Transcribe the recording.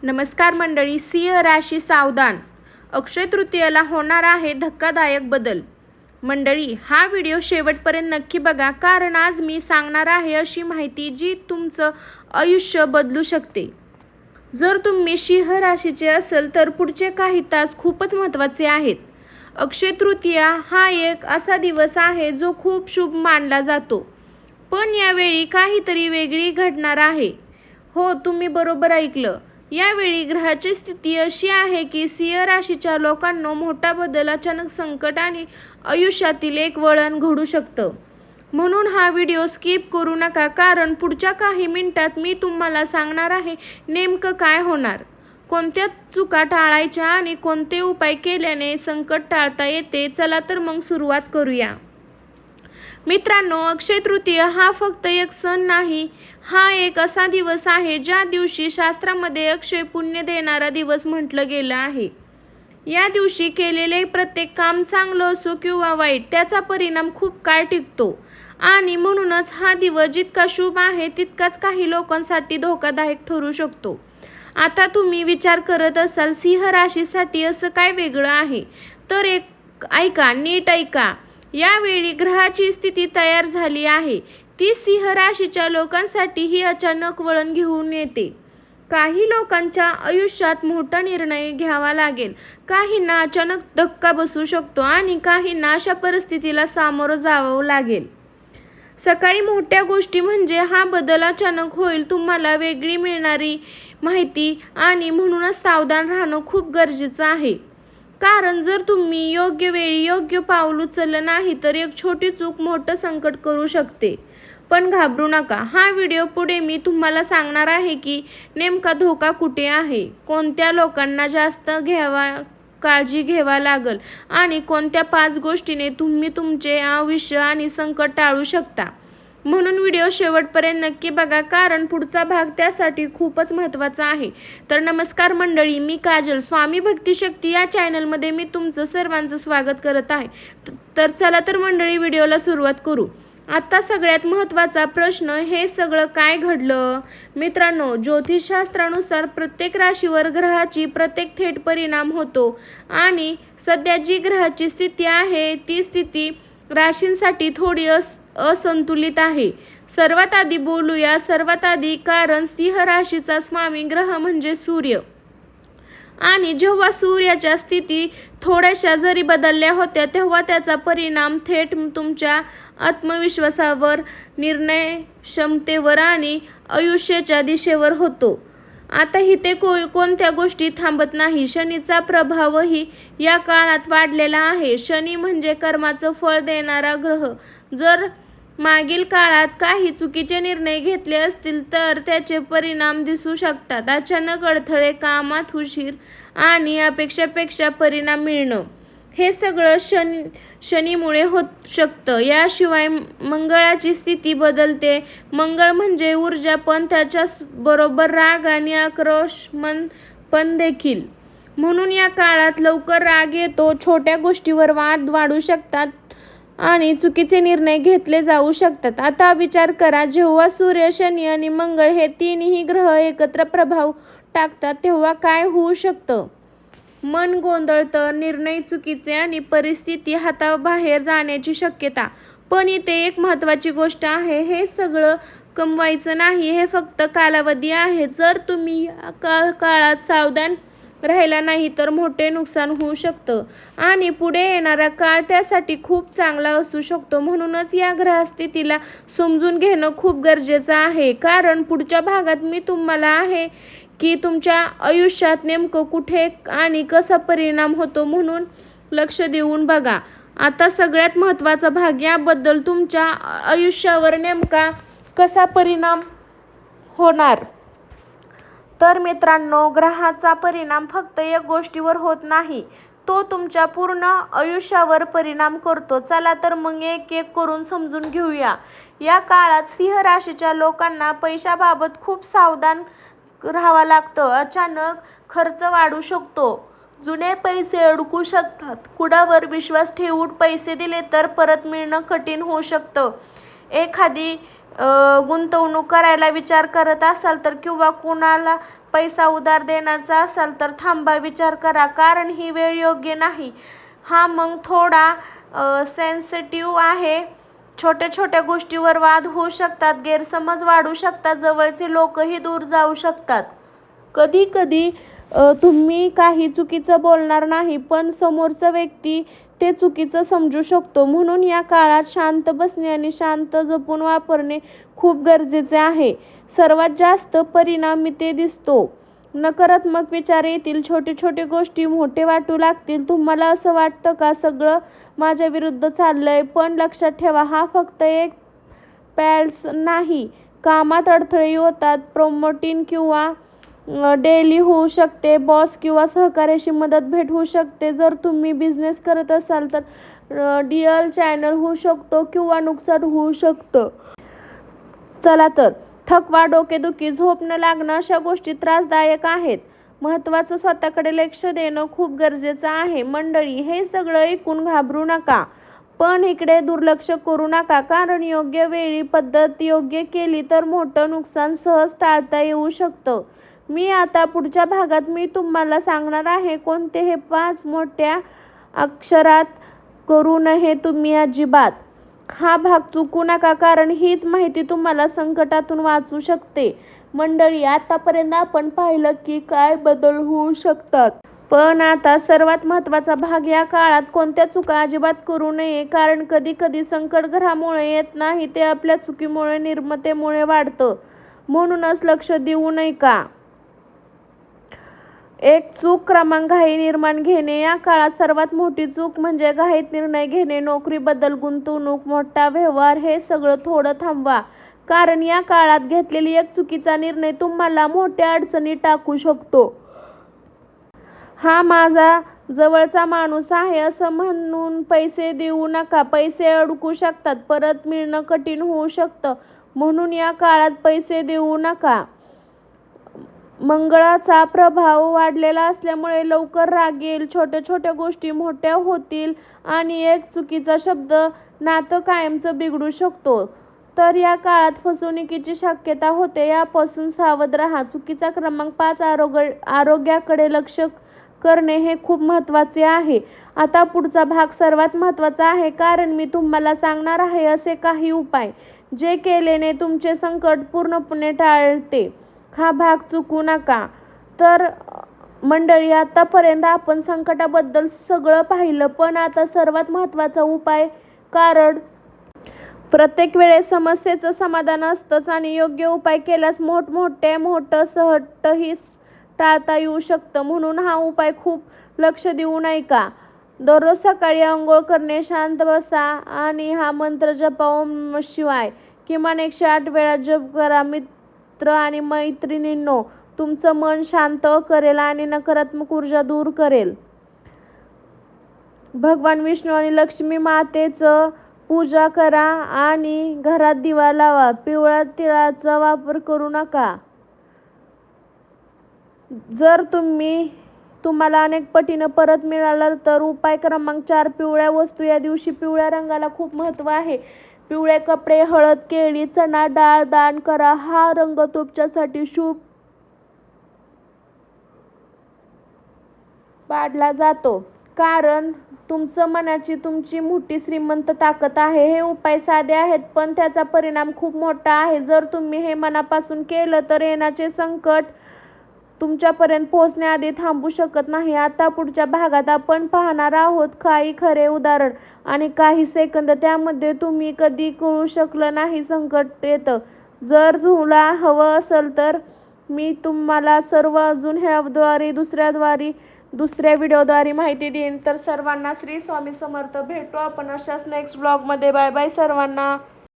नमस्कार मंडळी. सिंह राशी सावधान, अक्षय तृतीयेला होणार आहे धक्कादायक बदल. मंडळी, हा व्हिडिओ शेवटपर्यंत नक्की बघा, कारण आज मी सांगणार आहे अशी माहिती जी तुमचं आयुष्य बदलू शकते. जर तुम्ही सिंह राशीचे असेल तर पुढचे काही तास खूपच महत्त्वाचे आहेत. अक्षय तृतीया हा एक असा दिवस आहे जो खूप शुभ मानला जातो, पण यावेळी काहीतरी वेगळी घडणार आहे. हो, तुम्ही बरोबर ऐकलं. यावेळी ग्रहाची स्थिती अशी आहे की सिंह राशीच्या लोकांना मोठा बदल, अचानक संकट आणि आयुष्यातील एक वळण घडू शकतं. म्हणून हा व्हिडिओ स्किप करू नका, कारण पुढच्या काही मिनिटात मी तुम्हाला सांगणार आहे नेमकं काय होणार, कोणत्या चुका टाळायच्या आणि कोणते उपाय केल्याने संकट टाळता येते. चला तर मग सुरुवात करूया. मित्रांनो, अक्षय तृतीय हा फक्त एक सण नाही, हा एक असा दिवस आहे ज्या दिवशी शास्त्रामध्ये अक्षय पुण्य देणारा दिवस म्हटलं गेलं आहे. या दिवशी केलेले प्रत्येक काम, चांगलं असो किंवा वाईट, त्याचा परिणाम खूप काळ टिकतो आणि म्हणूनच हा दिवस जितका शुभ आहे तितकाच काही लोकांसाठी धोकादायक ठरू शकतो. आता तुम्ही विचार करत असाल, सिंह राशीसाठी असं काय वेगळं आहे? तर ऐका, नीट ऐका. यावेळी ग्रहाची स्थिती तयार झाली आहे, ती सिंह राशीच्या लोकांसाठी ही अचानक वळण घेऊन येते. काही लोकांच्या आयुष्यात मोठा निर्णय घ्यावा लागेल, काहींना अचानक धक्का बसू शकतो आणि काहींना अशा परिस्थितीला सामोरं जावं लागेल. सकाळी मोठ्या गोष्टी म्हणजे हा बदल अचानक होईल, तुम्हाला वेगळी मिळणारी माहिती, आणि म्हणूनच सावधान राहणं खूप गरजेचं आहे. कारण जर तुम्ही योग्य वेळी योग्य पाऊल उचललं नाही तर एक छोटी चूक मोठं संकट करू शकते. पण घाबरू नका. हा व्हिडिओ पुढे मी तुम्हाला सांगणार आहे की नेमका धोका कुठे आहे, कोणत्या लोकांना जास्त काळजी घ्यावा लागेल आणि कोणत्या 5 गोष्टीने तुम्ही तुमचे आयुष्य आणि संकट टाळू शकता. म्हणून व्हिडिओ शेवटपर्यंत नक्की बघा, कारण पुढचा भाग त्यासाठी खूपच महत्त्वाचा आहे. तर नमस्कार मंडळी, मी काजल, स्वामी भक्ती शक्ती या चॅनलमध्ये मी तुमचं सर्वांचं स्वागत करत आहे. तर चला तर मंडळी, व्हिडिओला सुरुवात करू. आता सगळ्यात महत्त्वाचा प्रश्न, हे सगळं काय घडलं? मित्रांनो, ज्योतिषशास्त्रानुसार प्रत्येक राशीवर ग्रहाची प्रत्येक थेट परिणाम होतो आणि सध्या जी ग्रहाची स्थिती आहे ती स्थिती राशींसाठी थोडी असंतुलित आहे. सर्वात आधी बोलूया, कारण सिंह राशीचा स्वामी ग्रह म्हणजे सूर्य, आणि जेव्हा सूर्याच्या स्थिती थोड्याशा जरी बदलल्या होत्या तेव्हा त्याचा परिणाम थेट तुमच्या आत्मविश्वासावर, निर्णय क्षमतेवर आणि आयुष्याच्या दिशेवर होतो. आता इथे कोणत्या गोष्टी थांबत नाही. शनीचा प्रभावही या काळात वाढलेला आहे. शनी म्हणजे कर्माचं फळ देणारा ग्रह. जर मागील काळात काही चुकीचे निर्णय घेतले असतील तर त्याचे परिणाम दिसू शकतात. अचानक अडथळे, कामात उशीर आणि अपेक्षापेक्षा परिणाम मिळणं, हे सगळं शनीमुळे होत शकतं. याशिवाय मंगळाची स्थिती बदलते. मंगळ म्हणजे ऊर्जा, पण त्याच्या बरोबर राग आणि आक्रोश पण देखील. म्हणून या काळात लवकर राग येतो, छोट्या गोष्टीवर वाद वाढू शकतात आणि चुकीचे निर्णय घेतले जाऊ शकतात. आता विचार करा, जेव्हा सूर्य, शनी आणि मंगळ हे तीनही ग्रह एकत्र प्रभाव टाकतात तेव्हा काय होऊ शकतं? मन गोंधळतं, निर्णय चुकीचे आणि परिस्थिती हाताबाहेर जाण्याची शक्यता. पण इथे एक महत्त्वाची गोष्ट आहे, हे सगळं कमवायचं नाही, हे फक्त कालावधी आहे. जर तुम्ही या काळात सावधान राहिला नाही तर मोठे नुकसान होऊ शकतं आणि पुढे येणारा काळ त्यासाठी खूप चांगला असू शकतो. म्हणूनच या ग्रहस्थितीला समजून घेणं खूप गरजेचं आहे, कारण पुढच्या भागात मी तुम्हाला आहे की तुमच्या आयुष्यात नेमकं कुठे आणि कसा परिणाम होतो, म्हणून लक्ष देऊन बघा. आता सगळ्यात महत्त्वाचा भाग, याबद्दल तुमच्या आयुष्यावर नेमका कसा परिणाम होणार. तर मित्रांनो, ग्रहाचा परिणाम फक्त एक गोष्टीवर होत नाही, तो तुमच्या पूर्ण आयुष्यावर परिणाम करतो. चला तर मग एक एक करून समजून घेऊया. या काळात सिंह राशीच्या लोकांना पैशाबाबत खूप सावधान राहावं लागतं. अचानक खर्च वाढू शकतो, जुने पैसे अडकू शकतात, कुणावर विश्वास ठेवून पैसे दिले तर परत मिळणं कठीण होऊ शकतं. एखादी गुंतवणूक करायला विचार करत असाल तर किंवा कुणाला पैसा उधार देण्याचा असाल तर थांबा, विचार करा, कारण ही वेळ योग्य नाही. हा मग थोडा सेन्सिटिव्ह आहे. छोट्या छोट्या गोष्टीवर वाद होऊ शकतात, गैरसमज वाढू शकतात, जवळचे लोकही दूर जाऊ शकतात. कधी कधी तुम्ही काही चुकीचं बोलणार नाही, पण समोरचा व्यक्ती ते चुकीचं समजू शकतो. म्हणून या काळात शांत बसणे आणि शांत जपून वापरणे खूप गरजेचे आहे. सर्वात जास्त परिणामी ते दिसतो. नकारात्मक विचार येतील, छोटे छोटे गोष्टी मोठे वाटू लागतील. तुम्हाला असं वाटतं का सगळं माझ्या विरुद्ध चाललंय? पण लक्षात ठेवा, हा फक्त एक पॅल्स नाही. कामात अडथळे होतात, प्रमोटिंग किंवा डेली होऊ शकते, बॉस किंवा सहकार्याशी मदत भेट होऊ शकते. जर तुम्ही बिझनेस करत असाल तर डीएल चॅनल होऊ शकतो किंवा नुकसान होऊ शकतं. चला तर, थकवा, डोकेदुखी, झोप न लागणं अशा गोष्टी त्रासदायक आहेत. महत्त्वाचं स्वतःकडे लक्ष देणं खूप गरजेचं आहे. मंडळी, हे सगळं ऐकून घाबरू नका, पण इकडे दुर्लक्ष करू नका, कारण योग्य वेळी पद्धत योग्य केली तर मोठं नुकसान सहज टाळता येऊ शकतं. मी आता पुढच्या भागात मी तुम्हाला सांगणार आहे कोणते हे 5 मोठ्या अक्षरात करू नये तुम्ही अजिबात. हा भाग चुकू नका, कारण हीच माहिती तुम्हाला संकटातून वाचवू शकते. मंडळी, आतापर्यंत आपण पाहिलं की काय बदल होऊ शकतात, पण आता सर्वात महत्त्वाचा भाग, या काळात कोणत्या चुका अजिबात करू नये, कारण कधी कधी संकट घरामुळे येत नाही, ते आपल्या चुकीमुळे, निर्ममतेमुळे वाढतं. म्हणूनच लक्ष देऊ नये का. एक चूक क्रमांक, घाई निर्णय घेणे. या काळात सर्वात मोठी चूक म्हणजे घाईत निर्णय घेणे. नोकरीबद्दल, गुंतवणूक, मोठा व्यवहार, हे सगळं थोडं थांबवा, कारण या काळात घेतलेली एक चुकीचा निर्णय तुम्हाला मोठ्या अडचणीत टाकू शकतो. हा माझा जवळचा माणूस आहे असं म्हणून पैसे देऊ नका. पैसे अडकू शकतात, परत मिळणं कठीण होऊ शकतं, म्हणून या काळात पैसे देऊ नका. मंगळाचा प्रभाव वाढलेला असल्यामुळे लवकर राग येईल, छोट्या छोट्या गोष्टी मोठ्या होतील आणि एक चुकीचा शब्द नातं कायमचं बिघडू शकतो. तर या काळात फसवणुकीची शक्यता होते, यापासून सावध राहा. चुकीचा क्रमांक 5, आरोग्याकडे लक्ष करणे हे खूप महत्त्वाचे आहे. आता पुढचा भाग सर्वात महत्त्वाचा आहे, कारण मी तुम्हाला सांगणार आहे असे काही उपाय जे केल्याने तुमचे संकट पूर्णपणे टाळते. हा भाग चुकू नका. तर मंडळी, आतापर्यंत आपण संकटाबद्दल सगळं पाहिलं, पण आता सर्वात महत्त्वाचा उपाय, कारण प्रत्येक वेळेस समस्येचं समाधान असतंच आणि योग्य उपाय केल्यास मोठं सहजही टाळता येऊ शकतं. म्हणून हा उपाय खूप लक्ष देऊ नये का. दररोज सकाळी अंघोळ करणे, शांत बसा आणि हा मंत्र जपा, ओम नमः शिवाय. किमान 108 वेळा जप करा. मित्र आणि मैत्रिणींनो, तुमचं मन शांत करेल आणि नकारात्मक ऊर्जा दूर करेल. भगवान विष्णू आणि लक्ष्मी मातेचं पूजा करा आणि घरात दिवा लावा. पिवळ्या तिळाचा वापर करू नका. जर तुम्हाला अनेक पटीनं परत मिळाला तर उपाय क्रमांक 4, पिवळ्या वस्तू. या दिवशी पिवळ्या रंगाला खूप महत्त्व आहे. पिवळे कपडे, हळद, केळी, चणा डाळ दान करा. हा रंग तुमच्यासाठी शुभ मानला जातो, कारण तुमचं मनाची तुमची मोठी श्रीमंत ताकद आहे. हे उपाय साधे आहेत, पण त्याचा परिणाम खूप मोठा आहे. जर तुम्ही हे मनापासून केलं तर येण्याचे संकट तुमच्यापर्यंत पोहोचण्याआधी थांबू शकत नाही. आता पुढच्या भागात आपण पाहणार आहोत काही खरे उदाहरण आणि काही सेकंद, त्यामध्ये तुम्ही कधी कळू शकलं नाही संकट येतं. जर तुला हवं असेल तर मी तुम्हाला सर्व अजून ह्याद्वारे दुसऱ्या व्हिडिओद्वारे माहिती देईन. तर सर्वांना श्री स्वामी समर्थ. भेटू आपण अशाच नेक्स्ट ब्लॉगमध्ये. बाय बाय सर्वांना.